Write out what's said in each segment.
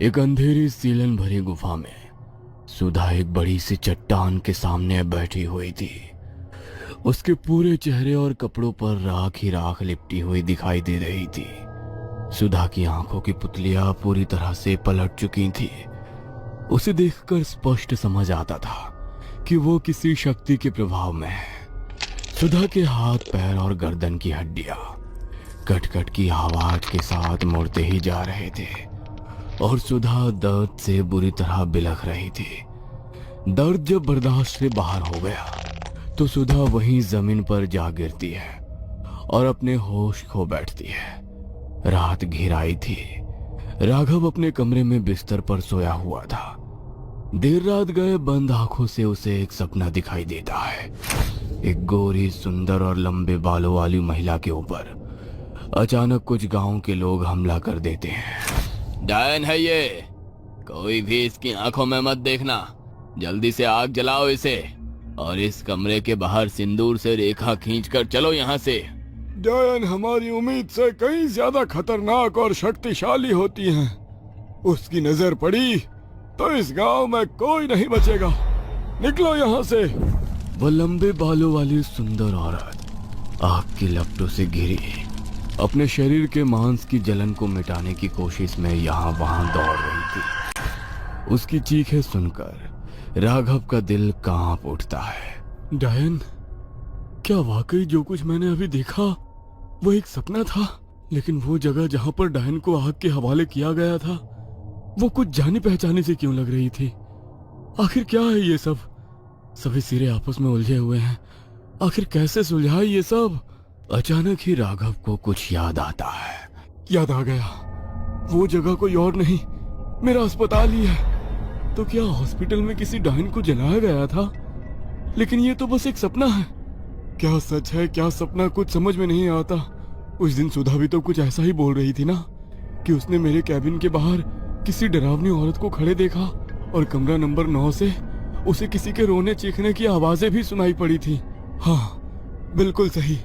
एक अंधेरी सीलन भरी गुफा में सुधा एक बड़ी सी चट्टान के सामने बैठी हुई थी। उसके पूरे चेहरे और कपड़ों पर राख ही राख लिपटी हुई दिखाई दे रही थी। सुधा की आंखों की पुतलियां पूरी तरह से पलट चुकी थी। उसे देखकर स्पष्ट समझ आता था कि वो किसी शक्ति के प्रभाव में है। सुधा के हाथ, पैर और गर्दन की हड्डियां कट-कट की आवाज के साथ मुड़ते ही जा रहे थे और सुधा दर्द से बुरी तरह बिलख रही थी। दर्द जब बर्दाश्त से बाहर हो गया तो सुधा वहीं जमीन पर जा गिरती है और अपने होश खो बैठती है। रात घिर आई थी। राघव अपने कमरे में बिस्तर पर सोया हुआ था। देर रात गए बंद आंखों से उसे एक सपना दिखाई देता है। एक गोरी, सुंदर और लंबे बालों वाली महिला के ऊपर अचानक कुछ गांव के लोग हमला कर देते हैं। डायन है ये, कोई भी इसकी आंखों में मत देखना। जल्दी से आग जलाओ इसे और इस कमरे के बाहर सिंदूर से रेखा खींचकर चलो यहाँ से। डायन हमारी उम्मीद से कहीं ज्यादा खतरनाक और शक्तिशाली होती हैं। उसकी नजर पड़ी तो इस गांव में कोई नहीं बचेगा। निकलो यहाँ से। वो लंबे बालों वाली सुंदर औरत आग की लपटों से घिरी अपने शरीर के मांस की जलन को मिटाने की कोशिश में यहाँ वहां दौड़ रही थी। उसकी चीखें सुनकर राघव का दिल कांप उठता है। डायन, क्या वाकई जो कुछ मैंने अभी देखा वो एक सपना था? लेकिन वो जगह जहां पर डायन को आग के हवाले किया गया था वो कुछ जानी पहचानी से क्यों लग रही थी? आखिर क्या है ये सब? सभी सिरे आपस में उलझे हुए हैं। आखिर कैसे सुलझाए ये सब? अचानक ही राघव को कुछ याद आता है। याद आ गया, वो जगह कोई और नहीं, मेरा अस्पताल ही है। तो क्या हॉस्पिटल में किसी डायन को जलाया गया था? लेकिन ये तो बस एक सपना है। क्या सच है क्या सपना, कुछ समझ में नहीं आता। उस दिन सुधा भी तो कुछ ऐसा ही बोल रही थी ना कि उसने मेरे कैबिन के बाहर किसी डरावनी औरत को खड़े देखा और कमरा नंबर 9 से उसे किसी के रोने चीखने की आवाजें भी सुनाई पड़ी थी। हाँ, बिल्कुल सही।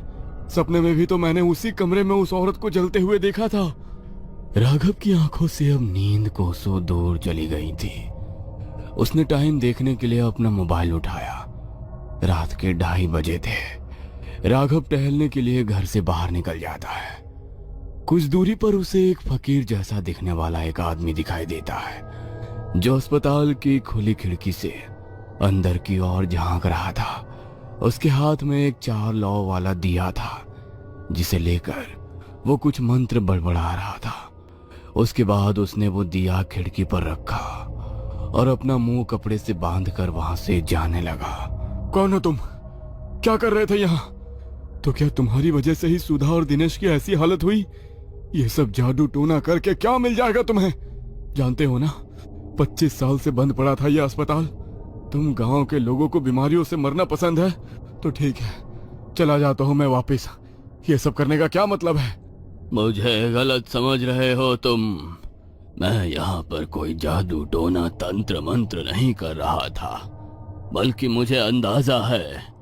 सपने में भी तो मैंने उसी कमरे में उस औरत को जलते हुए देखा था। राघव की आंखों से अब नींद कोसों दूर चली गई थी। उसने टाइम देखने के लिए अपना मोबाइल उठाया। रात के 2:30 बजे थे। राघव टहलने के लिए घर से बाहर निकल जाता है। कुछ दूरी पर उसे एक फकीर जैसा दिखने वाला एक आदमी दिखाई देता है जो अस्पताल की खुली खिड़की से अंदर की ओर झांक रहा था। उसके हाथ में एक 4 लौ वाला दिया था जिसे लेकर वो कुछ मंत्र बड़बड़ा रहा था। उसके बाद उसने वो दिया खिड़की पर रखा और अपना मुंह कपड़े से बांधकर वहां से जाने लगा। कौन हो तुम? क्या कर रहे थे यहाँ? तो क्या तुम्हारी वजह से ही सुधा और दिनेश की ऐसी हालत हुई? ये सब जादू टोना करके क्या मिल जाएगा तुम्हें? जानते हो ना, 25 साल से बंद पड़ा था ये अस्पताल। तुम गांव के लोगों को बीमारियों से मरना पसंद है तो ठीक है, चला जाता हूं मैं वापस। ये सब करने का क्या मतलब है? मुझे गलत समझ रहे हो तुम। मैं यहाँ पर कोई जादू टोना तंत्र मंत्र नहीं कर रहा था, बल्कि मुझे अंदाजा है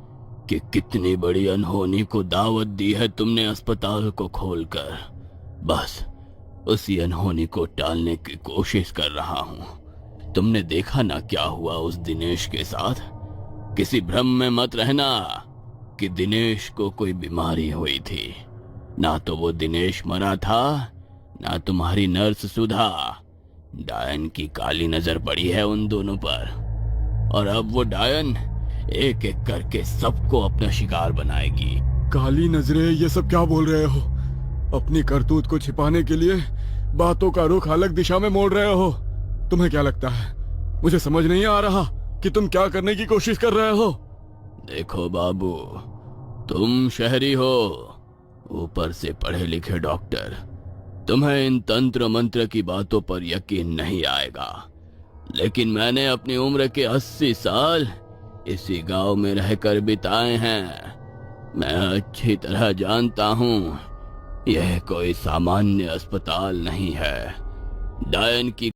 कि कितनी बड़ी अनहोनी को दावत दी है तुमने अस्पताल को खोलकर। बस उसी अनहोनी को टालने की कोशिश कर रहा हूँ। तुमने देखा ना क्या हुआ उस दिनेश के साथ। किसी भ्रम में मत रहना कि दिनेश को कोई बीमारी हुई थी। ना तो वो दिनेश मरा था, ना तुम्हारी नर्स सुधा। डायन की काली नजर पड़ी है उन दोनों पर और अब वो डायन एक एक करके सबको अपना शिकार बनाएगी। काली नजरें, ये सब क्या बोल रहे हो? अपनी करतूत को छिपाने के लिए बातों का रुख अलग दिशा में मोड़ रहे हो। तुम्हें क्या लगता है मुझे समझ नहीं आ रहा कि तुम क्या करने की कोशिश कर रहे हो? देखो बाबू, तुम शहरी हो, ऊपर से पढ़े लिखे डॉक्टर। तुम्हें इन तंत्र मंत्र की बातों पर यकीन नहीं आएगा, लेकिन मैंने अपनी उम्र के 80 साल इसी गांव में रहकर बिताए हैं। मैं अच्छी तरह जानता हूँ यह कोई सामान्य अस्पताल नहीं है। डायन की